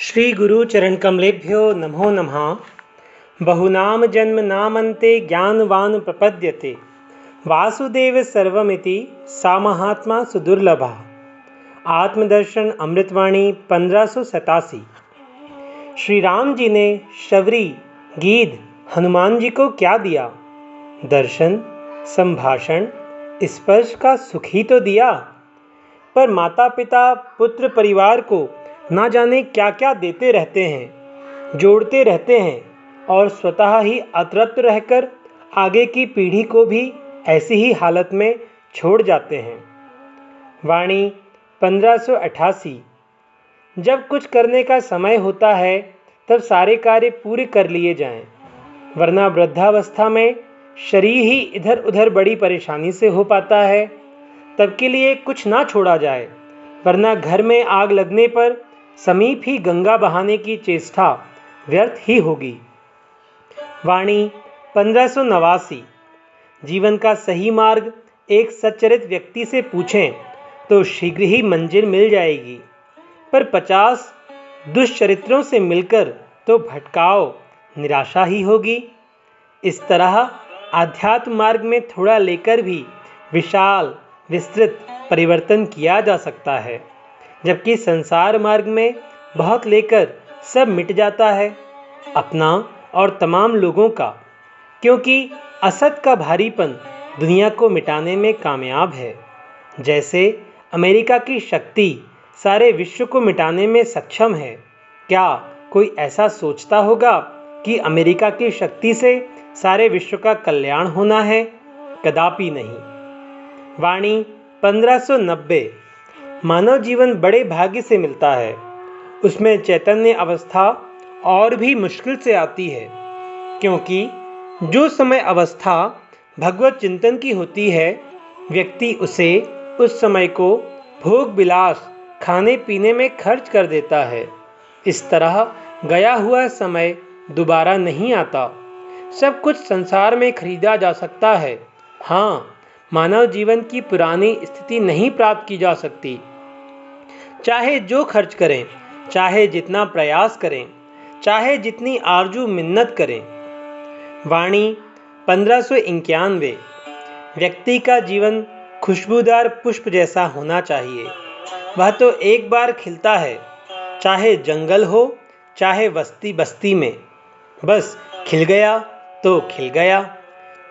श्री गुरु चरण कमलेभ्यो नमो नमः। बहुनाम जन्म नामन्ते ज्ञानवान प्रपद्यते वासुदेव सर्वमिति सा महात्मा सुदुर्लभा। आत्मदर्शन अमृतवाणी 1587। श्री राम जी ने शबरी गीध हनुमान जी को क्या दिया? दर्शन, संभाषण, स्पर्श का सुख ही तो दिया। पर माता पिता पुत्र परिवार को ना जाने क्या क्या देते रहते हैं, जोड़ते रहते हैं और स्वतः ही अतृप्त रहकर आगे की पीढ़ी को भी ऐसी ही हालत में छोड़ जाते हैं। वाणी 1588। जब कुछ करने का समय होता है तब सारे कार्य पूरे कर लिए जाएं, वरना वृद्धावस्था में शरीर ही इधर उधर बड़ी परेशानी से हो पाता है। तब के लिए कुछ ना छोड़ा जाए, वरना घर में आग लगने पर समीप ही गंगा बहाने की चेष्टा व्यर्थ ही होगी। वाणी 1589। जीवन का सही मार्ग एक सच्चरित व्यक्ति से पूछें तो शीघ्र ही मंजिल मिल जाएगी, पर 50 दुष्चरित्रों से मिलकर तो भटकाव, निराशा ही होगी। इस तरह आध्यात्म मार्ग में थोड़ा लेकर भी विशाल विस्तृत परिवर्तन किया जा सकता है, जबकि संसार मार्ग में बहुत लेकर सब मिट जाता है, अपना और तमाम लोगों का, क्योंकि असत का भारीपन दुनिया को मिटाने में कामयाब है। जैसे अमेरिका की शक्ति सारे विश्व को मिटाने में सक्षम है, क्या कोई ऐसा सोचता होगा कि अमेरिका की शक्ति से सारे विश्व का कल्याण होना है? कदापि नहीं। वाणी 1590। मानव जीवन बड़े भाग्य से मिलता है। उसमें चैतन्य अवस्था और भी मुश्किल से आती है, क्योंकि जो समय अवस्था भगवत चिंतन की होती है, व्यक्ति उस समय को भोग विलास, खाने पीने में खर्च कर देता है। इस तरह गया हुआ समय दोबारा नहीं आता। सब कुछ संसार में खरीदा जा सकता है, हाँ, मानव जीवन की पुरानी स्थिति नहीं प्राप्त की जा सकती। चाहे जो खर्च करें, चाहे जितना प्रयास करें, चाहे जितनी आरजू मिन्नत करें। वाणी 1591। व्यक्ति का जीवन खुशबूदार पुष्प जैसा होना चाहिए। वह तो एक बार खिलता है, चाहे जंगल हो चाहे बस्ती बस्ती में। बस खिल गया तो खिल गया,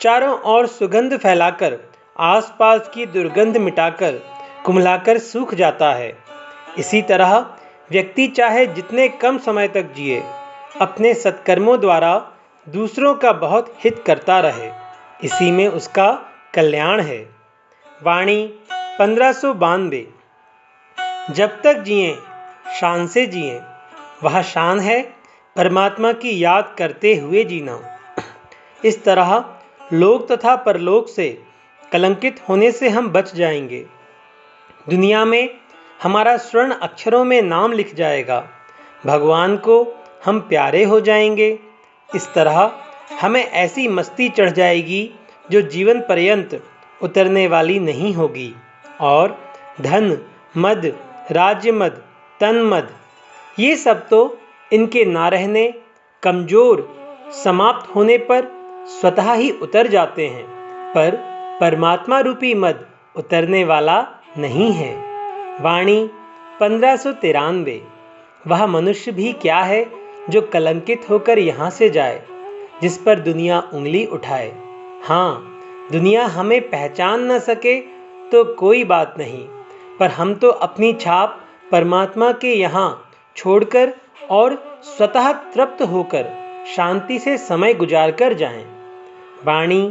चारों ओर सुगंध फैलाकर आसपास की दुर्गंध मिटाकर कुम्हलाकर सूख जाता है। इसी तरह व्यक्ति चाहे जितने कम समय तक जिए, अपने सत्कर्मों द्वारा दूसरों का बहुत हित करता रहे, इसी में उसका कल्याण है। वाणी 1592। जब तक जिए शान से जिए। वह शान है परमात्मा की याद करते हुए जीना। इस तरह लोक तथा परलोक से कलंकित होने से हम बच जाएंगे। दुनिया में हमारा स्वर्ण अक्षरों में नाम लिख जाएगा। भगवान को हम प्यारे हो जाएंगे। इस तरह हमें ऐसी मस्ती चढ़ जाएगी जो जीवन पर्यंत उतरने वाली नहीं होगी। और धन मद, राज्य मद, तन मद, ये सब तो इनके ना रहने, कमजोर, समाप्त होने पर स्वतः ही उतर जाते हैं, पर परमात्मा रूपी मद उतरने वाला नहीं है। वाणी 1593। वह मनुष्य भी क्या है जो कलंकित होकर यहाँ से जाए, जिस पर दुनिया उंगली उठाए। हाँ, दुनिया हमें पहचान न सके तो कोई बात नहीं, पर हम तो अपनी छाप परमात्मा के यहाँ छोड़कर और स्वतः तृप्त होकर शांति से समय गुजार कर जाएं। वाणी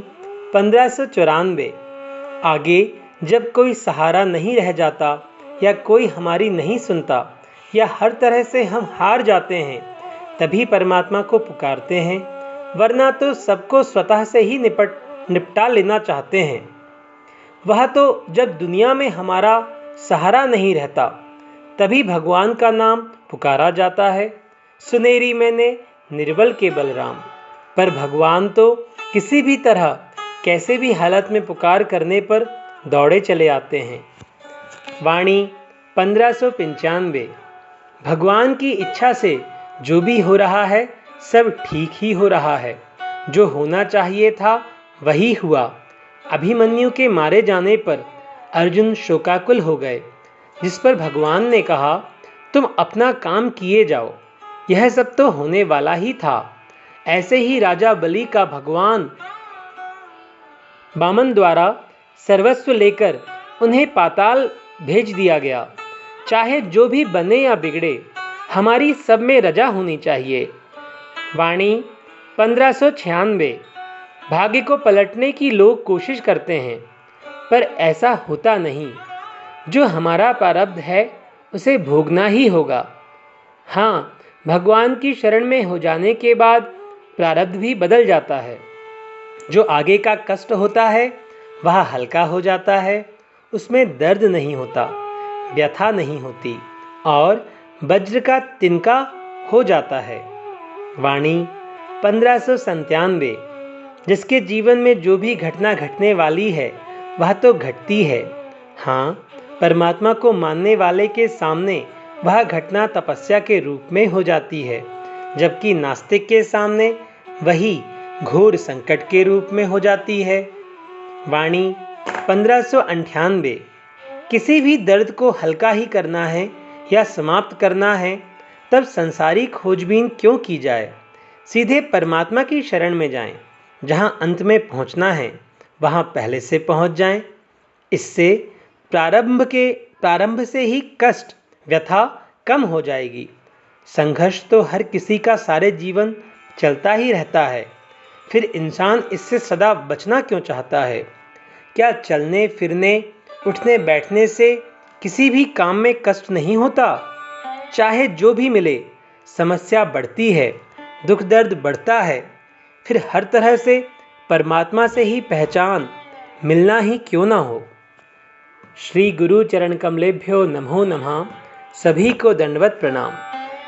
1594। आगे जब कोई सहारा नहीं रह जाता, या कोई हमारी नहीं सुनता, या हर तरह से हम हार जाते हैं, तभी परमात्मा को पुकारते हैं, वरना तो सबको स्वतः से ही निपटा लेना चाहते हैं। वह तो जब दुनिया में हमारा सहारा नहीं रहता, तभी भगवान का नाम पुकारा जाता है। सुनेरी मैंने निर्बल के बलराम। पर भगवान तो किसी भी तरह, कैसे भी हालत में पुकार करने पर दौड़े चले आते हैं। वाणी 1595। भगवान की इच्छा से जो भी हो रहा है सब ठीक ही हो रहा है। जो होना चाहिए था वही हुआ। अभिमन्यु के मारे जाने पर अर्जुन शोकाकुल हो गए, जिस पर भगवान ने कहा, तुम अपना काम किए जाओ, यह सब तो होने वाला ही था। ऐसे ही राजा बलि का भगवान वामन द्वारा सर्वस्व लेकर उन्हें पाताल भेज दिया गया। चाहे जो भी बने या बिगड़े, हमारी सब में रजा होनी चाहिए। वाणी 1596। भाग्य को पलटने की लोग कोशिश करते हैं, पर ऐसा होता नहीं। जो हमारा प्रारब्ध है उसे भोगना ही होगा। हाँ, भगवान की शरण में हो जाने के बाद प्रारब्ध भी बदल जाता है। जो आगे का कष्ट होता है वह हल्का हो जाता है, उसमें दर्द नहीं होता, व्यथा नहीं होती और वज्र का तिनका हो जाता है। वाणी 1597। जिसके जीवन में जो भी घटना घटने वाली है वह तो घटती है। हाँ, परमात्मा को मानने वाले के सामने वह घटना तपस्या के रूप में हो जाती है, जबकि नास्तिक के सामने वही घोर संकट के रूप में हो जाती है। वाणी 1598। किसी भी दर्द को हल्का ही करना है या समाप्त करना है, तब संसारी खोजबीन क्यों की जाए। सीधे परमात्मा की शरण में जाएं। जहां अंत में पहुंचना है वहां पहले से पहुंच जाएं। इससे प्रारंभ से ही कष्ट व्यथा कम हो जाएगी। संघर्ष तो हर किसी का सारे जीवन चलता ही रहता है, फिर इंसान इससे सदा बचना क्यों चाहता है। क्या चलने फिरने उठने बैठने से किसी भी काम में कष्ट नहीं होता। चाहे जो भी मिले, समस्या बढ़ती है, दुख दर्द बढ़ता है, फिर हर तरह से परमात्मा से ही पहचान मिलना ही क्यों ना हो। श्री गुरु चरण कमलेभ्यो नमो नमः। सभी को दंडवत प्रणाम।